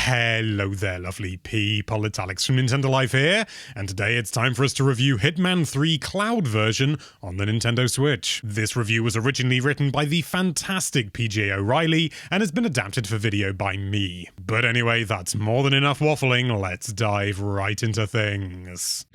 Hello there, lovely people. It's Alex from Nintendo Life here, and today it's time for us to review Hitman 3 Cloud version on the Nintendo Switch. This review was originally written by the fantastic PJ O'Reilly and has been adapted for video by me. But anyway, that's more than enough waffling. Let's dive right into things.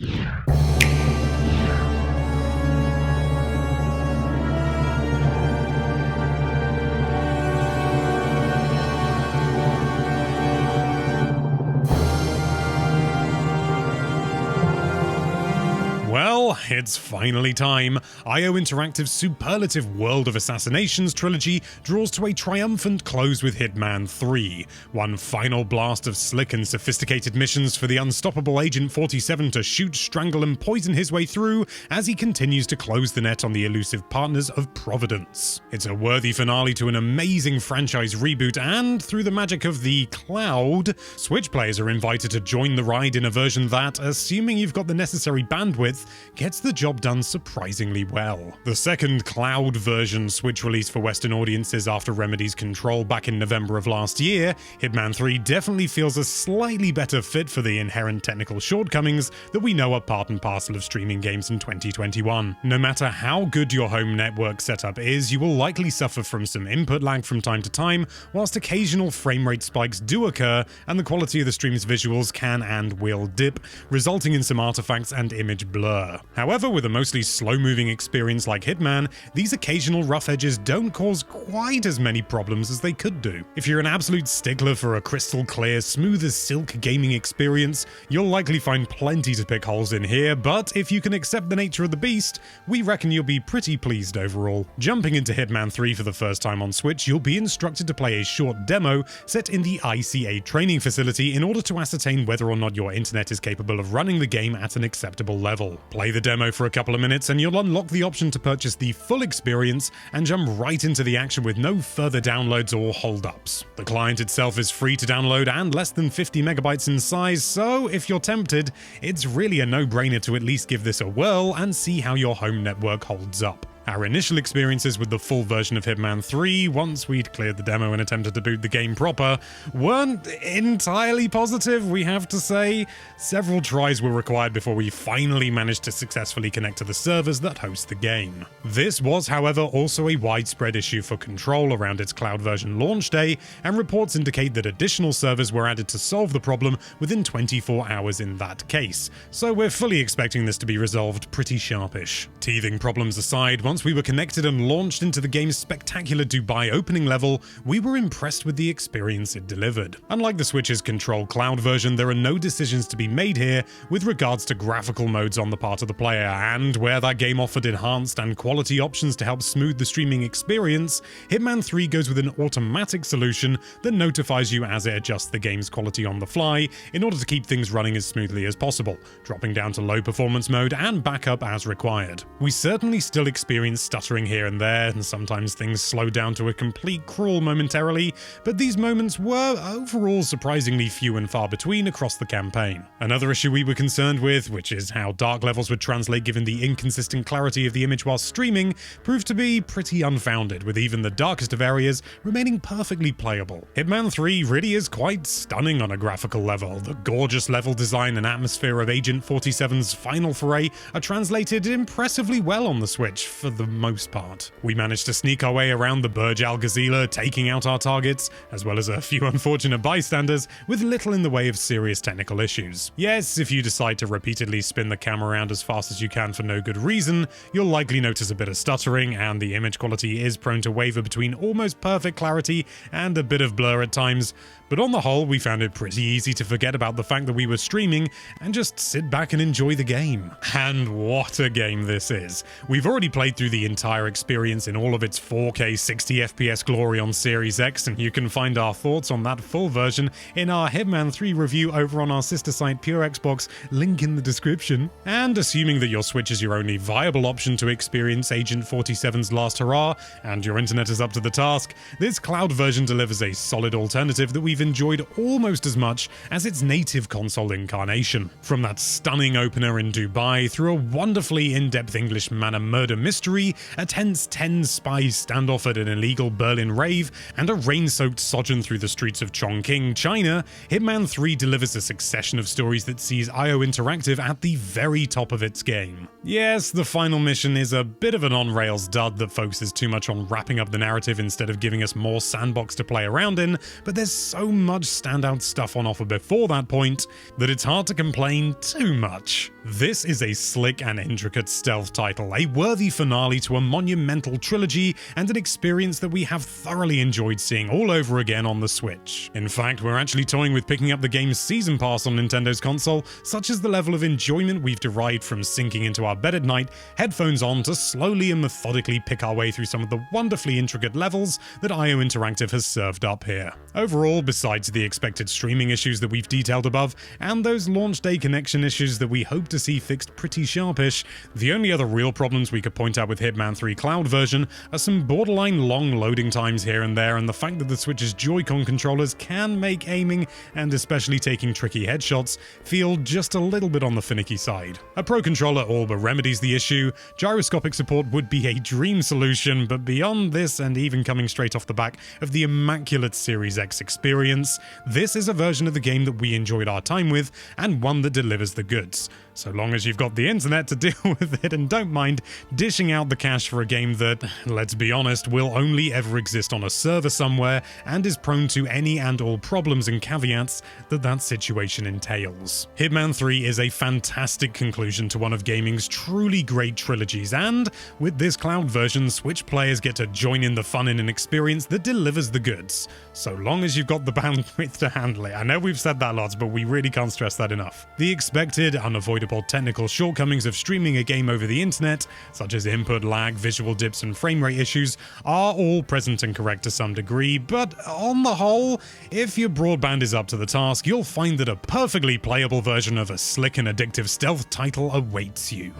Well, it's finally time. IO Interactive's superlative World of Assassinations trilogy draws to a triumphant close with Hitman 3. One final blast of slick and sophisticated missions for the unstoppable Agent 47 to shoot, strangle, and poison his way through as he continues to close the net on the elusive partners of Providence. It's a worthy finale to an amazing franchise reboot, and through the magic of the cloud, Switch players are invited to join the ride in a version that, assuming you've got the necessary bandwidth, gets the job done surprisingly well. The second cloud version Switch release for Western audiences after Remedy's Control back in November of last year, Hitman 3 definitely feels a slightly better fit for the inherent technical shortcomings that we know are part and parcel of streaming games in 2021. No matter how good your home network setup is, you will likely suffer from some input lag from time to time, whilst occasional frame rate spikes do occur and the quality of the stream's visuals can and will dip, resulting in some artifacts and image blur. However, with a mostly slow-moving experience like Hitman, these occasional rough edges don't cause quite as many problems as they could do. If you're an absolute stickler for a crystal clear, smooth as silk gaming experience, you'll likely find plenty to pick holes in here, but if you can accept the nature of the beast, we reckon you'll be pretty pleased overall. Jumping into Hitman 3 for the first time on Switch, you'll be instructed to play a short demo set in the ICA training facility in order to ascertain whether or not your internet is capable of running the game at an acceptable level. Play the demo for a couple of minutes and you'll unlock the option to purchase the full experience and jump right into the action with no further downloads or holdups. The client itself is free to download and less than 50 megabytes in size, so if you're tempted, it's really a no-brainer to at least give this a whirl and see how your home network holds up. Our initial experiences with the full version of Hitman 3, once we'd cleared the demo and attempted to boot the game proper, weren't entirely positive, we have to say. Several tries were required before we finally managed to successfully connect to the servers that host the game. This was, however, also a widespread issue for Control around its cloud version launch day, and reports indicate that additional servers were added to solve the problem within 24 hours in that case. So we're fully expecting this to be resolved pretty sharpish. Teething problems aside, once we were connected and launched into the game's spectacular Dubai opening level, we were impressed with the experience it delivered. Unlike the Switch's Control Cloud version, there are no decisions to be made here with regards to graphical modes on the part of the player, and where that game offered enhanced and quality options to help smooth the streaming experience, Hitman 3 goes with an automatic solution that notifies you as it adjusts the game's quality on the fly in order to keep things running as smoothly as possible, dropping down to low performance mode and backup as required. We certainly still experience stuttering here and there, and sometimes things slow down to a complete crawl momentarily, but these moments were overall surprisingly few and far between across the campaign. Another issue we were concerned with, which is how dark levels would translate given the inconsistent clarity of the image while streaming, proved to be pretty unfounded, with even the darkest of areas remaining perfectly playable. Hitman 3 really is quite stunning on a graphical level. The gorgeous level design and atmosphere of Agent 47's final foray are translated impressively well on the Switch, for the most part. We managed to sneak our way around the Burj Al Ghazila, taking out our targets, as well as a few unfortunate bystanders, with little in the way of serious technical issues. Yes, if you decide to repeatedly spin the camera around as fast as you can for no good reason, you'll likely notice a bit of stuttering, and the image quality is prone to waver between almost perfect clarity and a bit of blur at times, but on the whole, we found it pretty easy to forget about the fact that we were streaming and just sit back and enjoy the game. And what a game this is. We've already played through the entire experience in all of its 4K 60 FPS glory on Series X, and you can find our thoughts on that full version in our Hitman 3 review over on our sister site Pure Xbox, link in the description. And assuming that your Switch is your only viable option to experience Agent 47's last hurrah, and your internet is up to the task, this cloud version delivers a solid alternative that we've enjoyed almost as much as its native console incarnation. From that stunning opener in Dubai, through a wonderfully in-depth English manor murder mystery mystery, a tense 10-spy standoff at an illegal Berlin rave, and a rain-soaked sojourn through the streets of Chongqing, China, Hitman 3 delivers a succession of stories that sees IO Interactive at the very top of its game. Yes, the final mission is a bit of an on-rails dud that focuses too much on wrapping up the narrative instead of giving us more sandbox to play around in, but there's so much standout stuff on offer before that point that it's hard to complain too much. This is a slick and intricate stealth title, a worthy finale to a monumental trilogy, and an experience that we have thoroughly enjoyed seeing all over again on the Switch. In fact, we're actually toying with picking up the game's season pass on Nintendo's console, such as the level of enjoyment we've derived from sinking into our bed at night, headphones on, to slowly and methodically pick our way through some of the wonderfully intricate levels that IO Interactive has served up here. Overall, besides the expected streaming issues that we've detailed above, and those launch day connection issues that we hope to see fixed pretty sharpish, the only other real problems we could point out with Hitman 3 Cloud version are some borderline long loading times here and there, and the fact that the Switch's Joy-Con controllers can make aiming, and especially taking tricky headshots, feel just a little bit on the finicky side. A Pro Controller all but remedies the issue. Gyroscopic support would be a dream solution, but beyond this, and even coming straight off the back of the immaculate Series X experience, this is a version of the game that we enjoyed our time with, and one that delivers the goods. So long as you've got the internet to deal with it and don't mind dishing out the cash for a game that, let's be honest, will only ever exist on a server somewhere and is prone to any and all problems and caveats that situation entails. Hitman 3 is a fantastic conclusion to one of gaming's truly great trilogies, and with this cloud version, Switch players get to join in the fun in an experience that delivers the goods, so long as you've got the bandwidth to handle it. I know we've said that lots, but we really can't stress that enough. The expected, unavoidable technical shortcomings of streaming a game over the internet, such as input lag, visual dips, and frame rate issues, are all present and correct to some degree, but on the whole, if your broadband is up to the task, you'll find that a perfectly playable version of a slick and addictive stealth title awaits you.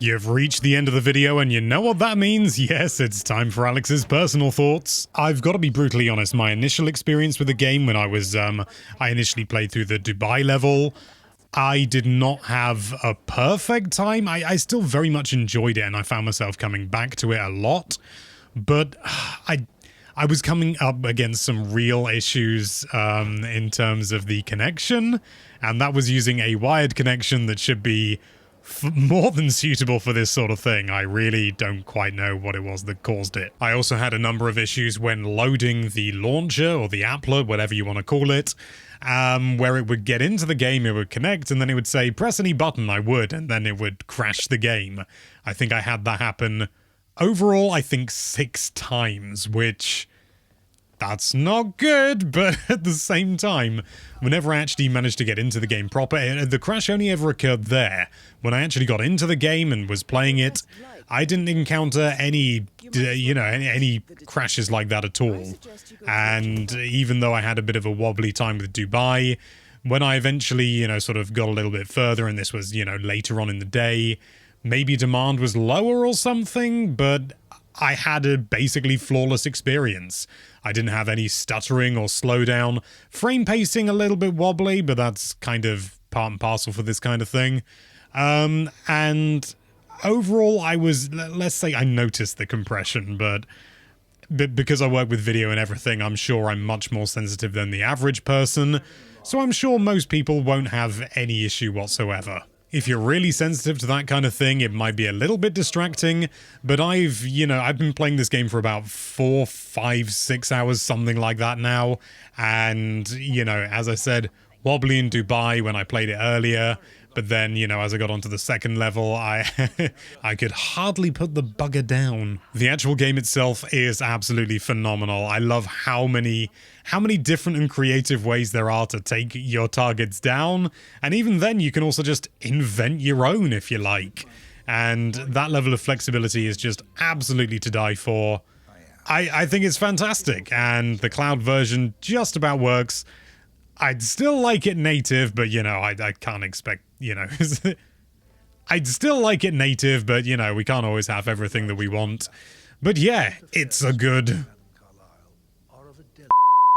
You've reached the end of the video, and you know what that means? Yes, it's time for Alex's personal thoughts. I've got to be brutally honest, my initial experience with the game when I initially played through the Dubai level, I did not have a perfect time. I still very much enjoyed it, and I found myself coming back to it a lot, but I was coming up against some real issues in terms of the connection, and that was using a wired connection that should be more than suitable for this sort of thing. I really don't quite know what it was that caused it. I also had a number of issues when loading the launcher, or the applet, whatever you want to call it, where it would get into the game, it would connect, and then it would say, press any button, I would, and then it would crash the game. I think I had that happen overall, I think 6 times, which... that's not good, but at the same time, whenever I actually managed to get into the game proper, the crash only ever occurred there. When I actually got into the game and was playing it, I didn't encounter any, any crashes like that at all. And even though I had a bit of a wobbly time with Dubai, when I eventually, sort of got a little bit further, and this was, later on in the day, maybe demand was lower or something, but I had a basically flawless experience. I didn't have any stuttering or slowdown. Frame pacing a little bit wobbly, but that's kind of part and parcel for this kind of thing. And overall, let's say I noticed the compression, but because I work with video and everything, I'm sure I'm much more sensitive than the average person. So I'm sure most people won't have any issue whatsoever. If you're really sensitive to that kind of thing, it might be a little bit distracting, but I've been playing this game for about 4, 5, 6 hours, something like that now, and, as I said, wobbly in Dubai when I played it earlier, but then, as I got onto the second level, I could hardly put the bugger down. The actual game itself is absolutely phenomenal. I love how many different and creative ways there are to take your targets down, and even then you can also just invent your own if you like. And that level of flexibility is just absolutely to die for. I think it's fantastic, and the cloud version just about works. I'd still like it native, but, you know, I can't expect, you know... I'd still like it native, but, you know, we can't always have everything that we want. But yeah, it's a good...